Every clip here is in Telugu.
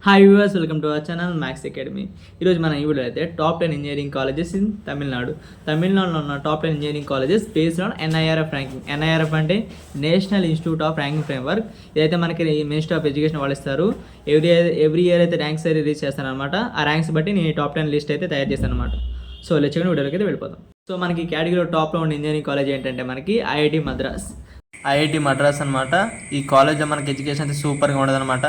Hi viewers, welcome to our channel maths academy. ఈరోజు మన ఈ వీడియో అయితే టాప్ 10 ఇంజనీరింగ్ కాలేజెస్ ఇన్ తమిళనాడులో ఉన్న top 10 engineering colleges based on NIRF ranking. NIRF అంటే national institute of ranking framework. ఇదైతే మనకి మినిస్ట్రీ ఆఫ్ ఎడ్యుకేషన్ వాళ్ళు ఇస్తారు. ఎవ్రీ ఇయర్ అయితే ర్యాంక్స్ అయితే రిలీజ్ చేస్తారనమాట. ఆ ర్యాంక్స్ బట్టి నేను టాప్ 10 లిస్ట్ అయితే తయారు చేస్తాను అనమాట. సో లెచ్చగా వీడియోకి అయితే వెళ్ళిపోతాం. సో మనకి కేటగిరీలో టాప్లో ఉన్న ఇంజనీరింగ్ కాలేజ్ ఏంటంటే మనకి ఐఐటి మద్రాస్ అనమాట. ఈ కాలేజ్లో మనకి ఎడ్యుకేషన్ అయితే సూపర్గా ఉండదు అనమాట.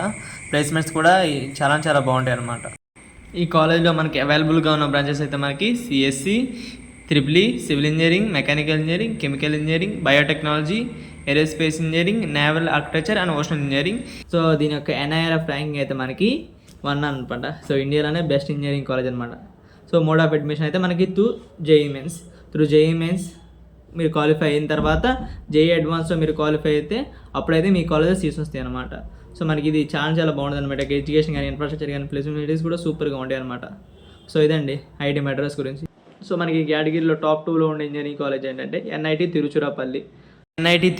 ప్లేస్మెంట్స్ కూడా చాలా బాగుంటాయి అనమాట. ఈ కాలేజ్లో మనకి అవైలబుల్గా ఉన్న బ్రాంచెస్ అయితే మనకి CSE, EEE, civil engineering, mechanical engineering, chemical engineering, biotechnology, aerospace engineering, naval architecture and ocean engineering. So దీని యొక్క NIRF ర్యాంకింగ్ అయితే మనకి 1 అనమాట. సో ఇండియాలోనే బెస్ట్ ఇంజనీరింగ్ కాలేజ్ అనమాట. సో మోడ్ ఆఫ్ అడ్మిషన్ అయితే మనకి త్రూ జేఈ మెయిన్స్ మీరు క్వాలిఫై అయిన తర్వాత జేఈ అడ్వాన్స్లో మీరు క్వాలిఫై అయితే అప్పుడైతే మీ కాలేజ్లో సీట్స్ వస్తాయి అనమాట. సో మనకి ఇది చాలా బాగుంటుంది అనమాట. ఎడ్యుకేషన్ కానీ ఇన్ఫ్రాస్ట్రక్చర్ కానీ ప్లేస్మెంట్స్ కూడా సూపర్గా ఉంటాయి అనమాట. సో ఇదండి ఐఐటి మద్రాస్ గురించి. సో మనకి కేటగిరీలో టాప్ 2లో ఉండే ఇంజనీరింగ్ కాలేజ్ ఏంటంటే NIT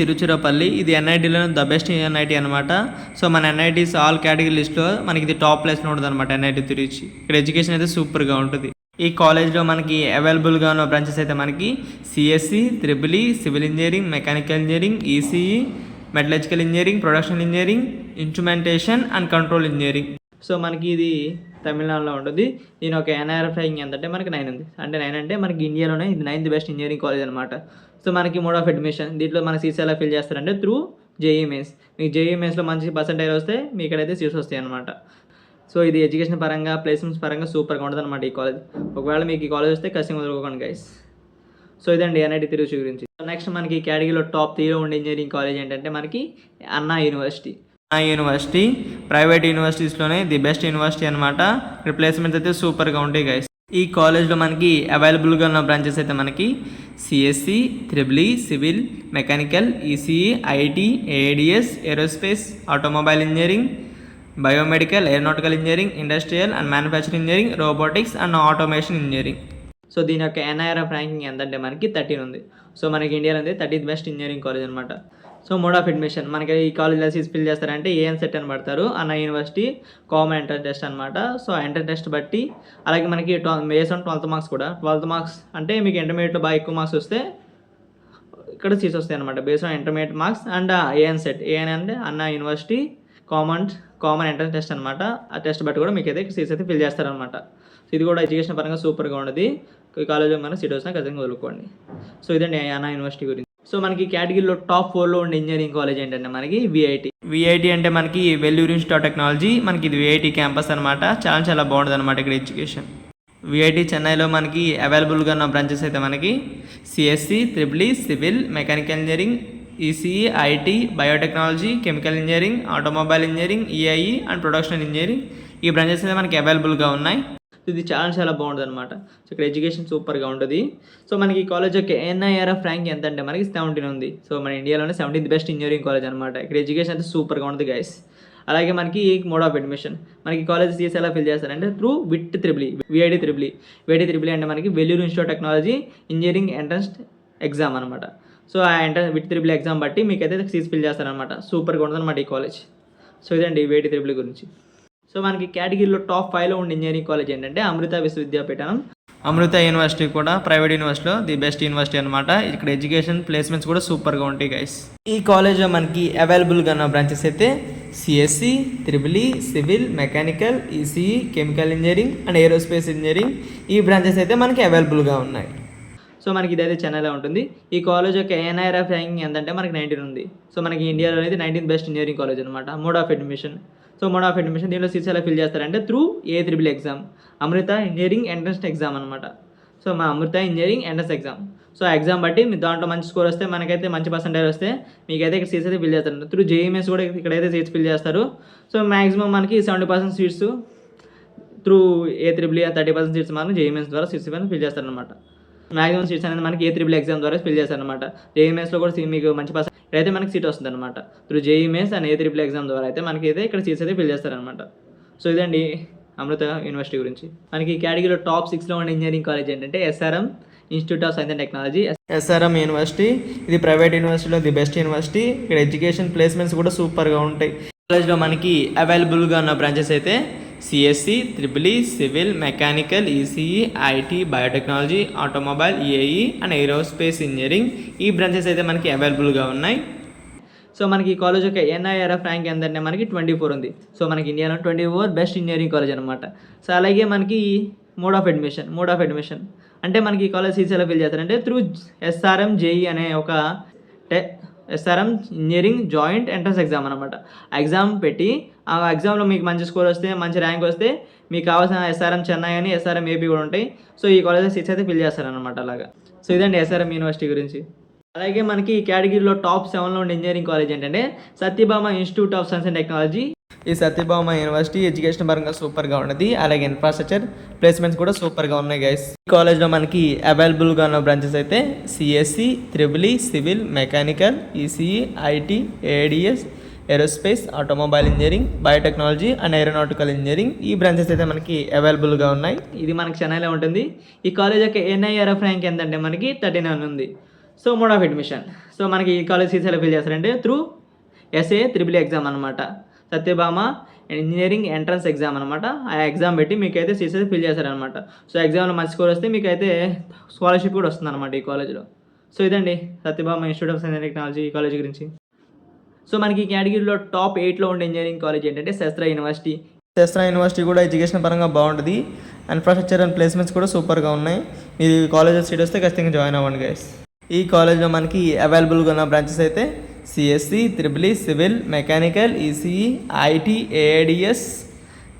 తిరుచిరాపల్లి. ఇది NITలో ద బెస్ట్ NIT అనమాట. సో మన NITస్ ఆల్ కేటగిరీ లిస్ట్లో మనకి ఇది టాప్ ప్లేస్లో ఉంటుంది అనమాట. NIT తిరుచి ఇక్కడ ఎడ్యుకేషన్ అయితే సూపర్గా ఉంటుంది. ఈ కాలేజ్లో మనకి అవైలబుల్గా ఉన్న బ్రాంచెస్ అయితే మనకి CSE, EEE, civil engineering, mechanical engineering, ECE, metallurgical engineering, production engineering, instrumentation and control engineering. So మనకి ఇది తమిళనాడులో ఉంటుంది. దీని ఒక NIRF ర్యాంకింగ్ ఎంతంటే మనకి 9 ఉంది. అంటే 9 అంటే మనకి ఇండియాలోనే ఇది 9th బెస్ట్ ఇంజనీరింగ్ కాలేజ్ అనమాట. సో మనకి మోడ్ ఆఫ్ అడ్మిషన్ దీంట్లో మన సీట్స్ ఎలా ఫిల్ చేస్తారంటే త్రూ జేఈ మెయిన్స్. మీకు జేఈ మెయిన్స్లో మంచి పర్సెంటేజ్ వస్తే మీ ఇక్కడైతే సీట్స్ వస్తాయి అనమాట. సో ఇది ఎడ్యుకేషన్ పరంగా ప్లేస్మెంట్స్ పరంగా సూపర్గా ఉంటుంది అనమాట ఈ కాలేజ్. ఒకవేళ మీకు ఈ కాలేజ్ వస్తే ఖచ్చితంగా వదులుకోండి గైస్. సో ఇదండి NIT తిరుచి గురించి. నెక్స్ట్ మనకి కేటగిరీలో టాప్ 3లో ఉండే ఇంజనీరింగ్ కాలేజ్ ఏంటంటే మనకి అన్నా యూనివర్సిటీ ప్రైవేట్ యూనివర్సిటీస్లోనే ది బెస్ట్ యూనివర్సిటీ అనమాట. ఇక్కడ ప్లేస్మెంట్స్ అయితే సూపర్గా ఉంటాయి గైస్. ఈ కాలేజ్లో మనకి అవైలబుల్గా ఉన్న బ్రాంచెస్ అయితే మనకి CSE, EEE, civil, mechanical, ECE, IT, AADS, aerospace, automobile engineering, biomedical, aeronautical engineering, industrial and manufacturing engineering, robotics and automation engineering. So దీని యొక్క NIRF ర్యాంకింగ్ ఎంతంటే మనకి 13 ఉంది. సో మనకి ఇండియాలో అయితే 30th బెస్ట్ ఇంజనీరింగ్ కాలేజ్ అనమాట. సో మోడ్ ఆఫ్ అడ్మిషన్ మనకి ఈ కాలేజ్లో సీట్స్ ఫిల్ చేస్తారంటే ANSET అని పడతారు. అన్నా యూనివర్సిటీ కామన్ ఎంట్రన్స్ టెస్ట్ అనమాట. సో ఎంట్రన్స్ టెస్ట్ బట్టి అలాగే మనకి బేస్ ఆన్ 12th మార్క్స్ కూడా 12th మార్క్స్ అంటే మీకు ఇంటర్మీడియట్లో బాగా ఎక్కువ మార్క్స్ వస్తే ఇక్కడ సీట్స్ వస్తాయి అనమాట. Base on intermediate marks and ANSET అంటే అన్నా యూనివర్సిటీ కామన్ ఎంట్రన్స్ టెస్ట్ అనమాట. ఆ టెస్ట్ బట్టి కూడా మీకు అయితే సీట్స్ అయితే ఫిల్ చేస్తారనమాట. సో ఇది కూడా ఎడ్యుకేషన్ పరంగా సూపర్గా ఉండదు. ఈ కాలేజ్లో మనం సీట్ వచ్చినా ఖచ్చితంగా వదులుకోండి. సో ఇదండి అన్నా యూనివర్సిటీ గురించి. సో మనకి కేటగిరీలో టాప్ 4లో ఉండే ఇంజనీరింగ్ కాలేజ్ ఏంటంటే మనకి VIT అంటే మనకి వెల్లూరు ఇన్స్టిట్యూట్ ఆఫ్ టెక్నాలజీ. మనకి ఇది VIT క్యాంపస్ అనమాట. చాలా బాగుంటుంది అనమాట ఇక్కడ ఎడ్యుకేషన్. VIT చెన్నైలో మనకి అవైలబుల్గా ఉన్న బ్రాంచెస్ అయితే మనకి CSE, EEE, civil, mechanical engineering, ECE, IT, biotechnology, chemical engineering, automobile engineering, EIE and production engineering. ఈ బ్రాంచెస్ అయితే మనకి అవైలబుల్గా ఉన్నాయి. ఇది చాలా బాగుంటుంది అనమాట. సో ఇక్కడ ఎడ్యుకేషన్ సూపర్గా ఉంటుంది. సో మనకి ఈ కాలేజ్ యొక్క NIRF ర్యాంక్ ఎంత అంటే మనకి 17 ఉంది. సో మన ఇండియాలోనే 17th బెస్ట్ ఇంజనీరింగ్ కాలేజ్ అనమాట. ఇక్కడ ఎడ్యుకేషన్ అయితే సూపర్గా ఉంటుంది గైస్. అలాగే మనకి మోడ్ ఆఫ్ అడ్మిషన్ మనకి కాలేజ్ సీట్స్ ఎలా ఫిల్ చేస్తారంటే త్రూ VIT EEE అంటే మనకి Vellore institute of technology engineering entrance exam అనమాట. సో ఆ VIT EEE ఎగ్జామ్ బట్టి మీకు అయితే సీట్స్ ఫిల్ చేస్తారనమాట. సూపర్గా ఉంటుంది అనమాట ఈ కాలేజ్. సో ఇదండి VIT EEE గురించి. సో మనకి కేటగిరీలో టాప్ 5లో ఉండే ఇంజనీరింగ్ కాలేజ్ ఏంటంటే అమృత విశ్వవిద్యాపీఠం. అమృత యూనివర్సిటీ కూడా ప్రైవేట్ యూనివర్సిటీలో ది బెస్ట్ యూనివర్సిటీ అనమాట. ఇక్కడ ఎడ్యుకేషన్ ప్లేస్మెంట్స్ కూడా సూపర్గా ఉంటాయి గైస్. ఈ కాలేజ్లో మనకి అవైలబుల్గా ఉన్న బ్రాంచెస్ అయితే CSE, EEE, civil, mechanical, ECE, chemical engineering and aerospace engineering. ఈ బ్రాంచెస్ అయితే మనకి అవైలబుల్గా ఉన్నాయి. సో మనకి ఇదైతే చెన్నైలో ఉంటుంది. ఈ కాలేజ్ యొక్క NIRF ర్యాంకింగ్ ఎంతంటే మనకి 19 ఉంది. సో మనకి ఇండియాలో అయితే 19th బెస్ట్ ఇంజనీరింగ్ కాలేజ్ అనమాట. మోడ్ ఆఫ్ అడ్మిషన్ దీంట్లో సీట్స్ ఎలా ఫిల్ చేస్తారంటే త్రూ AEEE ఎగ్జామ్, అమృత ఇంజనీరింగ్ ఎంట్రన్స్ ఎగ్జామ్ అనమాట. సో మా అమృత ఇంజనీరింగ్ ఎంట్రన్స్ ఎగ్జామ్. సో ఆ ఎగ్జామ్ బట్టి మీ దాంట్లో మంచి స్కోర్ వస్తే మనకైతే మంచి పర్సెంటేజ్ వస్తే మీకైతే ఇక్కడ సీట్స్ అయితే ఫిల్ చేస్తారు. త్రూ జేఈ మెయిన్స్ కూడా ఇక్కడైతే సీట్స్ ఫిల్ చేస్తారు. సో మ్యాక్సిమం మనకి 70% సీట్స్ త్రూ AEEE 30% సీట్స్ మాత్రం జేఈ మెయిన్స్ ద్వారా సీట్స్ ఫిల్ చేస్తారనమాట. మ్యాక్సిమం సీట్స్ అనేది మనకి AEEE ఎగ్జామ్ ద్వారా ఫిల్ చేస్తారనమాట. జేఈ మెయిన్స్లో కూడా మీకు మంచి పర్సెంట్ ఇక్కడైతే మనకి సీట్ వస్తుంది అనమాట. Through JEE mains and AEEE exam ద్వారా అయితే మనకి అయితే ఇక్కడ సీట్స్ అయితే ఫిల్ చేస్తారనమాట. సో ఇదండి అమృత యూనివర్సిటీ గురించి. మనకి కేటగిరీలో టాప్ 6లో ఉన్న ఇంజనీరింగ్ కాలేజ్ ఏంటంటే SRM institute of science and technology. SRM university ఇది ప్రైవేట్ యూనివర్సిటీలో ది బెస్ట్ యూనివర్సిటీ. ఇక్కడ ఎడ్యుకేషన్ ప్లేస్మెంట్స్ కూడా సూపర్గా ఉంటాయి. కాలేజ్లో మనకి అవైలబుల్గా ఉన్న బ్రాంచెస్ అయితే CSC, triple E, civil, mechanical, ECE, IT, biotechnology, automobile, AE and aerospace engineering ఈ బ్రాంచెస్ అయితే మనకి అవైలబుల్గా ఉన్నాయి. సో మనకి ఈ కాలేజ్ యొక్క ఎన్ఐఆర్ఎఫ్ ర్యాంక్ ఎంతంటే మనకి 24 ఉంది. సో మనకి ఇండియాలో 24 బెస్ట్ ఇంజనీరింగ్ కాలేజ్ అనమాట. సో అలాగే మనకి మోడ్ ఆఫ్ అడ్మిషన్ అంటే మనకి ఈ కాలేజ్ సీట్స్ ఎలా ఫిల్ చేస్తారంటే త్రూ ఎస్ఆర్ఎం జేఈ అనే ఒక SRM engineering joint entrance exam అనమాట. ఆ ఎగ్జామ్ పెట్టి ఆ ఎగ్జామ్లో మీకు మంచి స్కోర్ వస్తే, మంచి ర్యాంక్ వస్తే మీకు కావాల్సిన ఎస్ఆర్ఎం చెన్నై అని ఎస్ఆర్ఎం ఏపీ కూడా ఉంటాయి. సో ఈ కాలేజ్ సీట్స్ అయితే ఫిల్ చేస్తారనమాట అలాగా. సో ఇదండి ఎస్ఆర్ఎం యూనివర్సిటీ గురించి. అలాగే మనకి ఈ కేటగిరీలో టాప్ 7లో ఉండే ఇంజనీరింగ్ కాలేజ్ ఏంటంటే Satyabhama institute of science and technology. ఈ సత్యభామ యూనివర్సిటీ ఎడ్యుకేషన్ పరంగా సూపర్గా ఉన్నది. అలాగే ఇన్ఫ్రాస్ట్రక్చర్ ప్లేస్మెంట్స్ కూడా సూపర్గా ఉన్నాయి గైస్. ఈ కాలేజ్లో మనకి అవైలబుల్గా ఉన్న బ్రాంచెస్ అయితే CSC, triple E, civil, mechanical, ECE, IT, ADS, aerospace, automobile engineering, biotechnology and aeronautical engineering ఈ బ్రాంచెస్ అయితే మనకి అవైలబుల్గా ఉన్నాయి. ఇది మనకి చెన్నైలో ఉంటుంది. ఈ కాలేజ్ యొక్క ఎన్ఐఆర్ఎఫ్ ర్యాంక్ ఎంతంటే మనకి 39 ఉంది. So mode of admission, so మనకి ఈ కాలేజ్ సీట్స్ ఎలా ఫిల్ చేస్తారంటే త్రూ ఎస్ఏ త్రిబుల్ ఎగ్జామ్ అనమాట. సత్యభామ ఇంజనీరింగ్ ఎంట్రన్స్ ఎగ్జామ్ అనమాట. ఆ ఎగ్జామ్ పెట్టి మీకైతే సీట్స్ అయితే ఫిల్ చేస్తారనమాట. సో ఎగ్జామ్లో మంచి స్కోర్ వస్తే మీకైతే స్కాలర్షిప్ కూడా వస్తుంది అనమాట ఈ కాలేజ్లో. సో ఇదండి Satyabhama institute of science and technology ఈ కాలేజ్ గురించి. సో మనకి ఈ కేటగిరీలో టాప్ 8లో ఉండే ఇంజనీరింగ్ కాలేజ్ ఏంటంటే శస్త్ర యూనివర్సిటీ. శస్త్ర యూనివర్సిటీ కూడా ఎడ్యుకేషన్ పరంగా బాగుంటుంది. ఇన్ఫ్రాస్ట్రక్చర్ అండ్ ప్లేస్మెంట్స్ కూడా సూపర్గా ఉన్నాయి. మీరు ఈ కాలేజ్ సీట్ వస్తే ఖచ్చితంగా జాయిన్ అవ్వండి గైస్. ఈ కాలేజ్లో మనకి అవైలబుల్గా ఉన్న బ్రాంచెస్ అయితే CSC, triple E, civil, mechanical, ECE, IT, AIDS,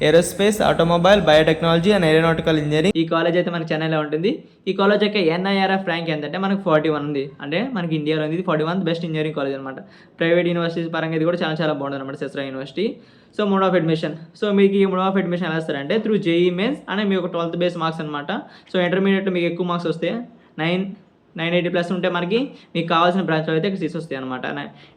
aerospace, automobile, biotechnology and aeronautical engineering ఈ కాలేజ్ అయితే మనకి చెన్నైలో ఉంటుంది. ఈ కాలేజ్ యొక్క ఎన్ఐఆర్ఎఫ్ ర్యాంక్ ఏంటంటే మనకి 41 ఉంది. అంటే మనకి ఇండియాలో ఉంది 41 బెస్ట్ ఇంజనీరింగ్ కాలేజ్ అనమాట. ప్రైవేట్ యూనివర్సిటీస్ పరంగా ఇది కూడా చాలా బాగుంటుంది అనమాట శస్త్ర university. So mode of admission, so మీకు ఈ మోడ్ ఆఫ్ అడ్మిషన్ ఎలా ఇస్తారంటే త్రూ జేఈ మెయిన్స్ అంటే మీకు 12th బేస్ మార్క్స్ అనమాట. సో ఇంటర్మీడియట్లో మీకు ఎక్కువ మార్క్స్ వస్తే 980+ ఉంటే మనకి మీకు కావాల్సిన బ్రాంచ్లో అయితే సీట్స్ వస్తాయి అనమాట.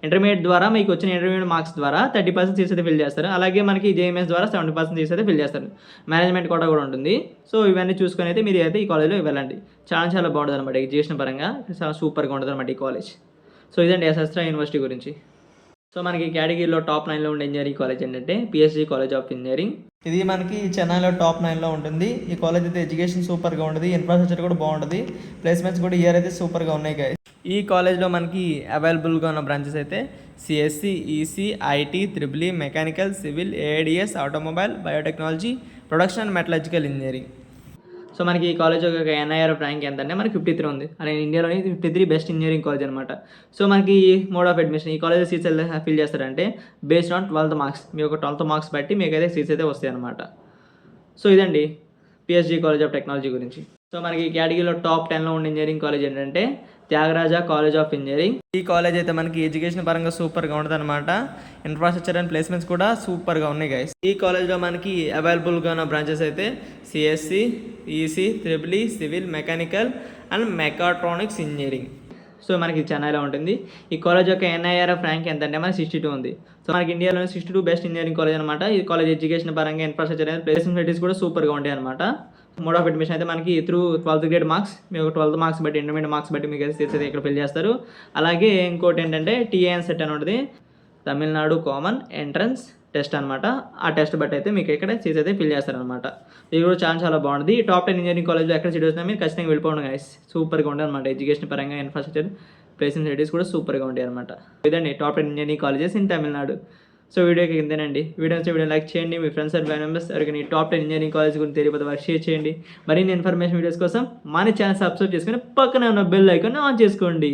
ఇంటర్మీడియట్ ద్వారా మీకు వచ్చిన ఇంటర్మీడియట్ మార్క్స్ ద్వారా 30% సీట్స్ అయితే ఫిల్ చేస్తారు. అలాగే మనకి జేఎంఎస్ ద్వారా 70% సీట్స్ అయితే ఫిల్ చేస్తారు. మేనేజ్మెంట్ కోటా కూడా ఉంటుంది. సో ఇవన్నీ చూసుకొని అయితే మీరు అయితే ఈ కాలేజ్లో వెళ్ళండి. చాలా బాగుంటుంది అనమాట ఎడ్యుకేషన్ పరంగా. చాలా సూపర్గా ఉంటుంది అనమాట ఈ కాలేజ్. సో ఇదండి శస్త్ర యూనివర్సిటీ గురించి. సో మనకి కేటగిరీలో టాప్ 9లో ఉండే ఇంజనీరింగ్ కాలేజ్ ఏంటంటే పిఎస్జీ కాలేజ్ ఆఫ్ ఇంజనీరింగ్. ఇది మనకి చెన్నైలో టాప్ 9లో ఉంటుంది. ఈ కాలేజ్ అయితే ఎడ్యుకేషన్ సూపర్గా ఉంటుంది. ఇన్ఫ్రాస్ట్రక్చర్ కూడా బాగుంటుంది. ప్లేస్మెంట్స్ కూడా ఇయర్ అయితే సూపర్గా ఉన్నాయి గాయస్. ఈ కాలేజ్లో మనకి అవైలబుల్గా ఉన్న బ్రాంచెస్ అయితే CSC, EC, IT, triple E, mechanical, civil, AIDS, automobile, biotechnology, production and metallurgical engineering. So మనకి ఈ కాలేజ్ యొక్క ఎన్ఐఆర్ఎఫ్ ర్యాంక్ ఎంతంటే మనకి 53 ఉంది. అలాగే ఇండియాలోని 53 బెస్ట్ ఇంజనీరింగ్ కాలేజ్ అనమాట. సో మనకి మోడ్ ఆఫ్ అడ్మిషన్ ఈ కాలేజ్ సీట్స్ ఎలా ఫిల్ చేస్తారంటే బేస్డ్ ఆన్ 12th మార్క్స్. మీ యొక్క 12th మార్క్స్ బట్టి మీకు అయితే సీట్స్ అయితే వస్తాయి అనమాట. సో ఇదండి పిఎస్జీ కాలేజ్ ఆఫ్ టెక్నాలజీ గురించి. సో మనకి ఈ కేటగిరీలో టాప్ 10లో ఉండే ఇంజనీరింగ్ కాలేజ్ ఏంటంటే త్యాగరాజ కాలేజ్ ఆఫ్ ఇంజనీరింగ్. ఈ కాలేజ్ అయితే మనకి ఎడ్యుకేషన్ పరంగా సూపర్గా ఉంటుంది అనమాట. ఇన్ఫ్రాస్ట్రక్చర్ అండ్ ప్లేస్మెంట్స్ కూడా సూపర్గా ఉన్నాయి గైస్. ఈ కాలేజ్లో మనకి అవైలబుల్గా ఉన్న బ్రాంచెస్ అయితే CSC, EC, triple E, civil, mechanical and mechatronics engineering. So మనకి చెన్నైలో ఉంటుంది. ఈ కాలేజ్ యొక్క ఎన్ఐఆర్ఎఫ్ ర్యాంక్ ఎంతంటే మనకి 62 ఉంది. సో మనకి ఇండియాలోనే 62 బెస్ట్ ఇంజనీరింగ్ కాలేజ్ అనమాట. ఈ కాలేజ్ ఎడ్యుకేషన్ పరంగా ఇన్ఫ్రాస్ట్రక్చర్ అండ్ ప్లేస్మెంట్స్ కూడా సూపర్గా ఉంటాయి అనమాట. మోడ్ ఆఫ్ అడ్మిషన్ అయితే మనకి త్రూ 12th గ్రేడ్ మార్క్స్, మీకు 12th మార్క్స్ బట్టి ఇంటర్మీడియట్ మార్క్స్ బట్టి మీకు అయితే సీట్స్ అయితే ఇక్కడ ఫిల్ చేస్తారు. అలాగే ఇంకోటి ఏంటంటే టీఏఎన్ సెట్ అని ఉంటుంది, తమిళనాడు కామన్ ఎంట్రన్స్ టెస్ట్ అనమాట. ఆ టెస్ట్ బట్టి అయితే మీకు ఇక్కడ సీట్స్ అయితే ఫిల్ చేస్తారనమాట. ఇది కూడా చాలా బాగుంటుంది. ఈ టాప్ 10 ఇంజనీరింగ్ కాలేజ్లో ఎక్కడ సీట్ వచ్చినా మీరు ఖచ్చితంగా వెళ్ళిపోవడం గైస్. సూపర్గా ఉంటుంది అనమాట. ఎడ్యుకేషన్ పరంగా ఇన్ఫ్రాస్ట్రక్చర్ ప్లేస్మెంట్ సిటీస్ కూడా సూపర్గా ఉంటాయి అనమాట. ఇదండి top 10 engineering colleges in Tamil Nadu. So వీడియోకి ఇంతేనండి. వీడియో లైక్ చేయండి. మీ ఫ్రెండ్స్ అండ్ ఫ్యామిలీ మెంబర్స్ ఎవరికైనా ఈ టాప్ 10 ఇంజనీరింగ్ కాలేజ్ గురించి తెలియకపోతే వారికి షేర్ చేయండి. మరిన్ని ఇన్ఫర్మేషన్ వీడియోస్ కోసం మన ఛానల్ సబ్స్క్రైబ్ చేసుకొని పక్కన ఉన్న బెల్ ఐకాన్ ఆన్ చేసుకోండి.